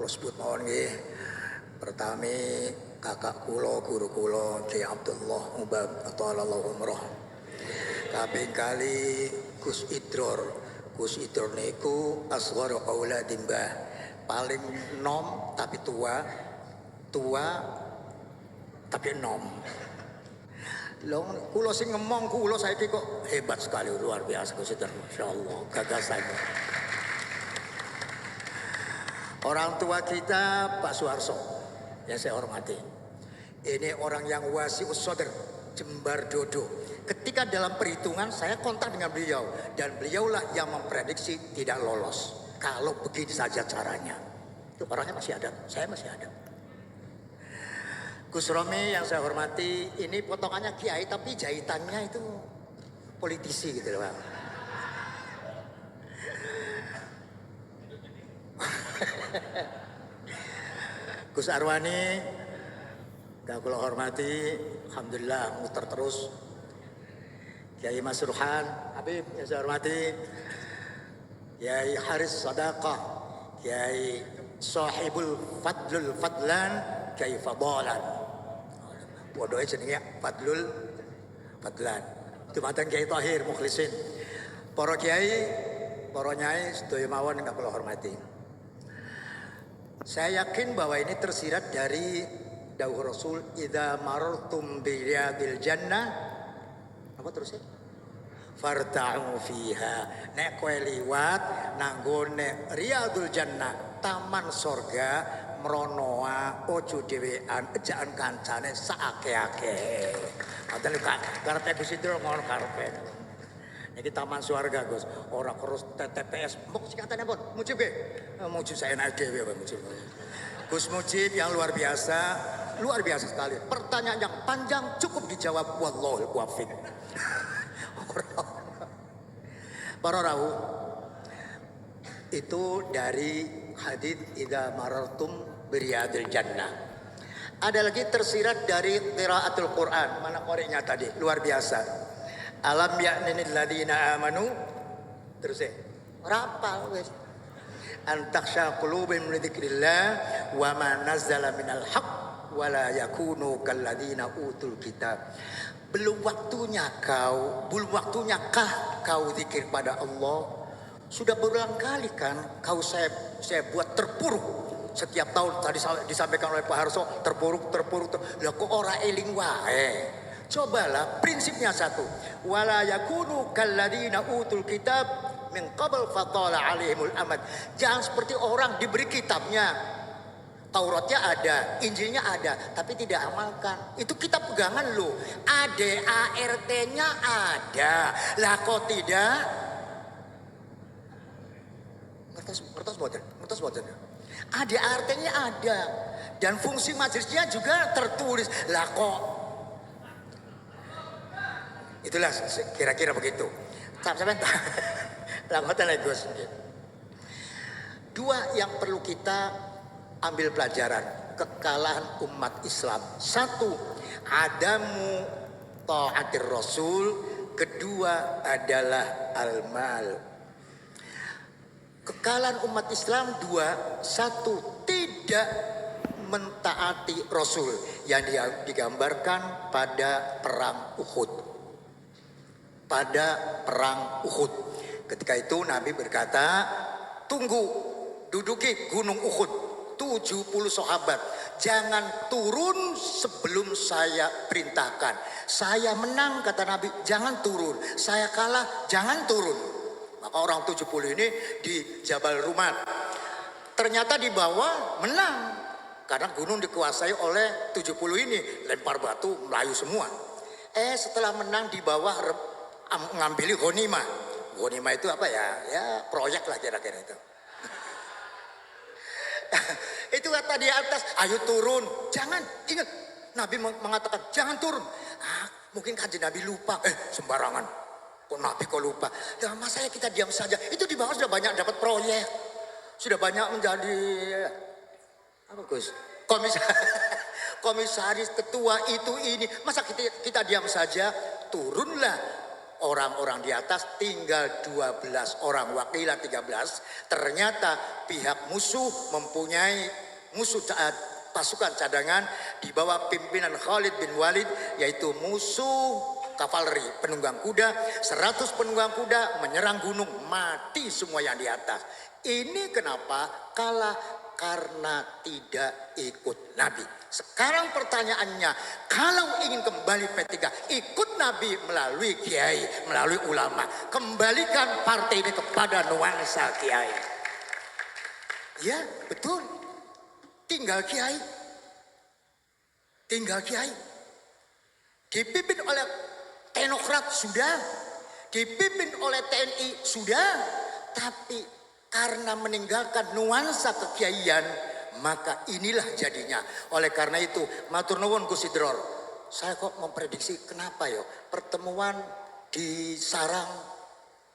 Kula sebut mawon nggih. Pertami kakak kula, guru kula Ki Abdullah Mubab atalallahu umrah. Kaping kali Gus Idror. Gus Idror niku asghar auladin Mbah. Paling nom tapi tua, tua tapi nom. Lho kula sing ngomong kula saiki kok hebat sekali, luar biasa Gus Idror. Masyaallah gagasannya. Orang tua kita Pak Suharso yang saya hormati. Ini orang yang wasi'us sodr, jembar dodo. Ketika dalam perhitungan saya kontak dengan beliau dan beliaulah yang memprediksi tidak lolos. Kalau begini saja caranya. Itu orangnya masih ada, saya masih ada. Gus Romi yang saya hormati, ini potongannya kiai tapi jahitannya itu politisi gitu loh Pak. Gus Arwani, gak kula hormati, alhamdulillah muter terus. Kiai Mas Ruhan, Habib yang saya hormati, Kiai Haris Sadaqah, Kiai Sahibul Fadlul Fadlan, Kiai Fadalan. Bodohnya jenenge Fadlul Fadlan. Itu mantan Kiai Tahir Mukhlisin. Para kiai, para nyai sedaya mawon gak kula hormati. Saya yakin bahwa ini tersirat dari dawuh Rasul, idza marartum bi riyadil jannah, apa terusnya? Farta'u fiha. Nek kowe liwat nang gone riyadul jannah, taman surga, mronoa ojo dhewean, ejaan kancane saake-ake. Padahal karepe Gus Idror ngono karepe. Ini taman surga Gus, orang terus TTPS, mbok singkatannya pun, Mujib ke? Mujib saya naik dewe Mujib. Gus Mujib yang luar biasa sekali. Pertanyaan yang panjang cukup dijawab wallahul muwaffiq. Para rawuh, itu dari hadits idza marartum biriyadil jannah. Ada lagi tersirat dari qiraatul Quran, mana qori'nya tadi, luar biasa. Alam ya'ninil ladina amanu, terus rapal wes. Antaksha qulubihim li dzikrillah wa ma nazzala minal haqq wa la yakunu kal ladina utul kitab. Belum waktunya kau zikir pada Allah. Sudah berulang kali kan kau saya buat terpuruk. Setiap tahun tadi disampaikan oleh Pak Harso terpuruk. Lah kok ora eling wae. Cobalah prinsipnya satu. Wala yakunu kalladzina utul kitab min qabl fatala alaihimul amad. Jangan seperti orang diberi kitabnya. Tauratnya ada, Injilnya ada, tapi tidak amalkan. Itu kitab pegangan loh. ADART-nya ada. Lah kok tidak? Ngertos boten. ADART-nya ada. Dan fungsi majelisnya juga tertulis. Lah kok itulah kira-kira begitu. Sampai langotan lagi Gus. Dua yang perlu kita ambil pelajaran kekalahan umat Islam. Satu, adamu ta'atir Rasul. Kedua adalah al-mal. Kekalahan umat Islam dua. Satu, tidak mentaati Rasul yang digambarkan pada perang Uhud. Pada perang Uhud. Ketika itu Nabi berkata, tunggu, duduki gunung Uhud, 70 sahabat. Jangan turun sebelum saya perintahkan. Saya menang kata Nabi, jangan turun. Saya kalah, jangan turun. Maka orang 70 ini di Jabal Rumat. Ternyata di bawah menang. Karena gunung dikuasai oleh 70 ini. Lempar batu, melayu semua. Setelah menang di bawah ngambil ghanimah. Ghanimah itu apa ya? Ya proyek lah kira-kira itu. Itu kata di atas, ayo turun. Jangan, ingat. Nabi mengatakan, jangan turun. Mungkin kanjeng Nabi lupa. Sembarangan. Kok Nabi kok lupa? Ya masa kita diam saja. Itu di bawah sudah banyak dapat proyek. Sudah banyak menjadi apa Gus? Komisaris, ketua itu ini. Masa kita diam saja? Turunlah orang-orang di atas, tinggal 12 orang, wakilah 13. Ternyata pihak musuh mempunyai pasukan cadangan di bawah pimpinan Khalid bin Walid, yaitu musuh kavaleri, penunggang kuda. 100 penunggang kuda menyerang gunung, mati semua yang di atas. Ini kenapa kalah? Karena tidak ikut Nabi. Sekarang pertanyaannya, kalau ingin kembali P3, ikut Nabi melalui kiai, melalui ulama. Kembalikan partai ini kepada nuansa kiai. Ya, betul. Tinggal kiai. Tinggal kiai. Dipimpin oleh teknokrat sudah. Dipimpin oleh TNI sudah. Tapi karena meninggalkan nuansa kekiaian, maka inilah jadinya. Oleh karena itu, matur nuwun Gus Idror, saya kok memprediksi kenapa yo pertemuan di Sarang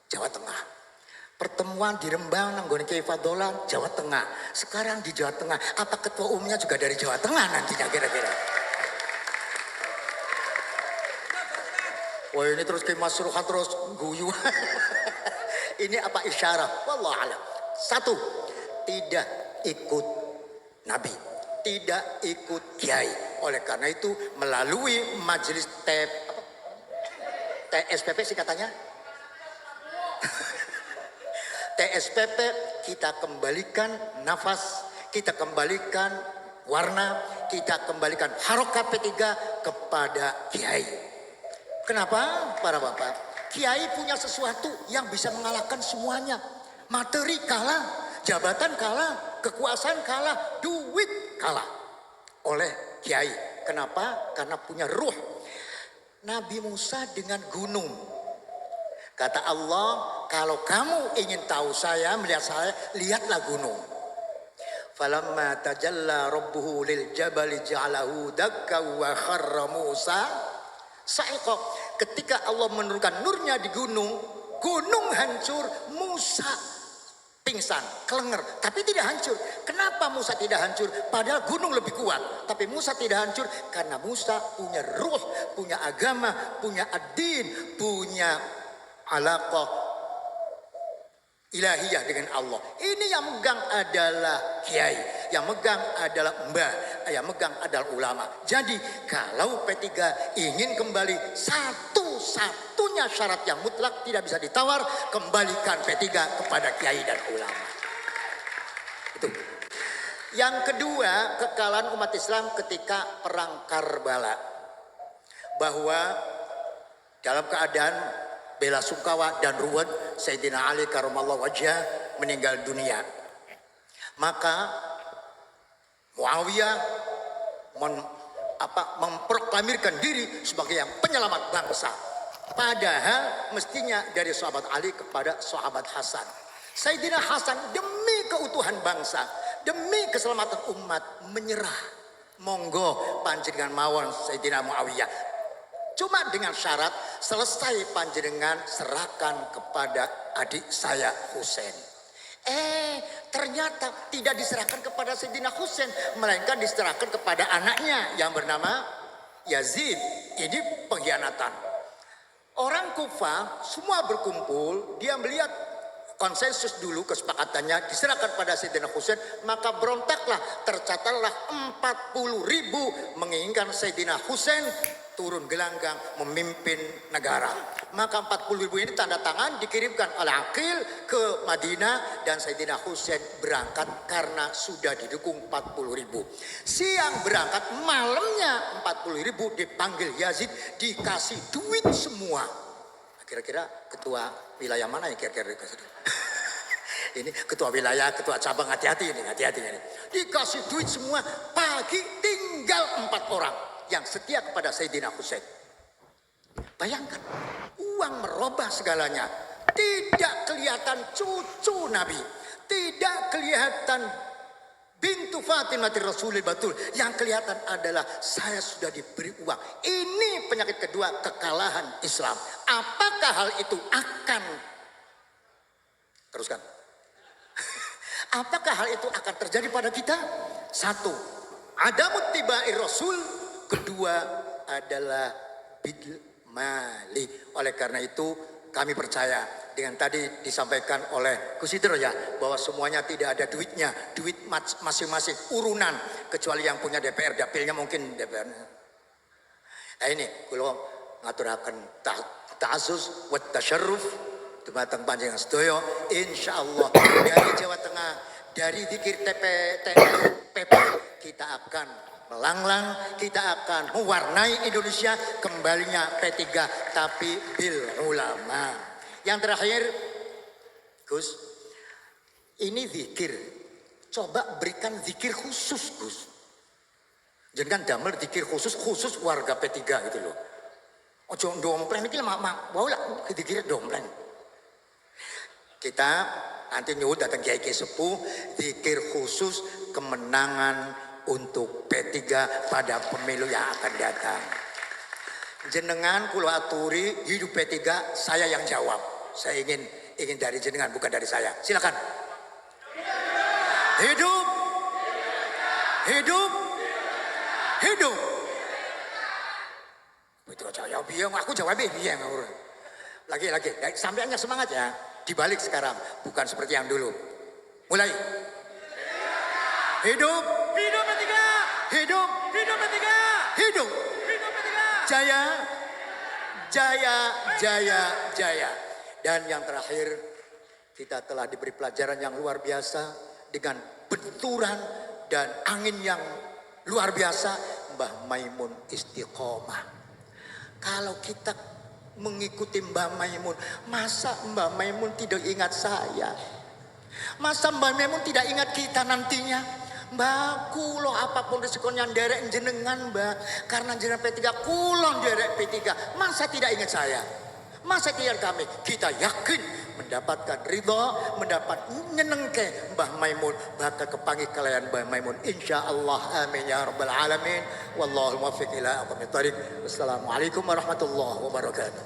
Jawa Tengah, pertemuan di Rembang nanggone Kiai Fadholah Jawa Tengah, sekarang di Jawa Tengah. Apa ketua umumnya juga dari Jawa Tengah nantinya kira-kira? Wah, ini terus Kiai Mas Ruhan terus guyu. Ini apa isyarat? Wallahu a'lam. 1, tidak ikut Nabi, tidak ikut kiai. Oleh karena itu melalui majelis TSPP singkatannya TSPP, kita kembalikan nafas, kita kembalikan warna, kita kembalikan harokat P3 kepada kiai. Kenapa para bapak? Kiai punya sesuatu yang bisa mengalahkan semuanya. Materi kalah, jabatan kalah, kekuasaan kalah, duit kalah oleh kiai. Kenapa? Karena punya ruh. Nabi Musa dengan gunung. Kata Allah, kalau kamu ingin tahu saya, melihat saya, lihatlah gunung. Falamma tajalla rabbuhu lil jabali ja'alahu dakka wa kharra Musa sa'iqa. Ketika Allah menurunkan nurnya di gunung, gunung hancur, Musa pingsan, kelenger, tapi tidak hancur. Kenapa Musa tidak hancur? Padahal gunung lebih kuat, tapi Musa tidak hancur karena Musa punya ruh, punya agama, punya ad-din, punya alaqah ilahiyah dengan Allah. Ini yang megang adalah kiai, yang megang adalah mbah, yang megang adalah ulama. Jadi kalau P3 ingin kembali, satu-satunya syarat yang mutlak tidak bisa ditawar, kembalikan P3 kepada kiai dan ulama. Itu. Yang kedua, kekalahan umat Islam ketika perang Karbala, bahwa dalam keadaan bela sungkawa dan ruwet, Sayyidina Ali karramallahu wajhah meninggal dunia. Maka Muawiyah memproklamirkan diri sebagai yang penyelamat bangsa. Padahal mestinya dari sahabat Ali kepada sahabat Hasan. Sayyidina Hasan demi keutuhan bangsa, demi keselamatan umat menyerah. Monggo panjenengan mawon Sayyidina Muawiyah. Cuma dengan syarat selesai panjenengan serahkan kepada adik saya Husain. Ternyata tidak diserahkan kepada Sayyidina Husain, melainkan diserahkan kepada anaknya yang bernama Yazid. Ini pengkhianatan. Orang Kufah semua berkumpul, dia melihat konsensus dulu kesepakatannya diserahkan pada Sayyidina Husain, maka berontaklah, tercatatlah 40.000 menginginkan Sayyidina Husain turun gelanggang memimpin negara. Maka 40.000 ini tanda tangan dikirimkan oleh Aqil ke Madinah, dan Sayyidina Husain berangkat karena sudah didukung 40.000. Siang berangkat, malamnya 40.000 dipanggil Yazid, dikasih duit semua. Kira-kira ketua wilayah mana ya kira-kira dikasih duit? Ini ketua wilayah, ketua cabang, hati-hati ini, hati-hati ini. Dikasih duit semua, pagi tinggal 4 orang yang setia kepada Sayyidina Husain. Bayangkan, uang merubah segalanya. Tidak kelihatan cucu Nabi, tidak kelihatan bintu Fatimah Rasulil Batul. Yang kelihatan adalah saya sudah diberi uang. Ini penyakit kedua, kekalahan Islam. Apakah hal itu akan teruskan? Apakah hal itu akan terjadi pada kita? 1, adamut tibai Rasul. Kedua adalah bil mali. Oleh karena itu kami percaya dengan tadi disampaikan oleh Gus Hidro ya, bahwa semuanya tidak ada duitnya, duit masing-masing urunan, kecuali yang punya DPR, dapilnya mungkin DPR. Nah ini kalau ngaturakan ta'azus wa tasyarruf dumateng panjenengan sedaya, insyaallah dari Jawa Tengah, dari zikir TPP kita akan melanglang, kita akan mewarnai Indonesia kembalinya P3 tapi bil ulama. Yang terakhir, Gus, ini zikir. Coba berikan zikir khusus, Gus. Jangan damel zikir khusus warga P3 gitu loh. Ojo dompleng iki mak wau lah zikir dompleng. Kita nanti nyuwun datang kiai sepuh zikir khusus kemenangan untuk P3 pada pemilu yang akan datang. Jenengan kula aturi hidup P3, saya yang jawab. Saya ingin dari jenengan, bukan dari saya. Silakan. Hidup. Hidup. Hidup. Itu jawab biang, aku jawab biang. Lagi. Sampainya semangat ya. Dibalik sekarang, bukan seperti yang dulu. Mulai. Hidup. Hidup P3. Hidup. Hidup P3. Hidup. Hidup P3. Jaya. Jaya, jaya, jaya. Dan yang terakhir, kita telah diberi pelajaran yang luar biasa dengan benturan dan angin yang luar biasa. Mbah Maimun istiqomah. Kalau kita mengikuti Mbah Maimun, masa Mbah Maimun tidak ingat saya? Masa Mbah Maimun tidak ingat kita nantinya? Mbah kulo apapun resikonya nderek jenengan mbah, karena jenengan P3 kulo nderek P3, masa tidak ingat saya? Masa tidak kami? Kita yakin mendapatkan ridho, mendapat nyenengke Mbah Maimun, bakal kepanggih kalian Mbah Maimun insyaallah, amin ya rabbal alamin. Wallahul muwaffiq ila aqwamit thoriq. Wassalamualaikum warahmatullahi wabarakatuh.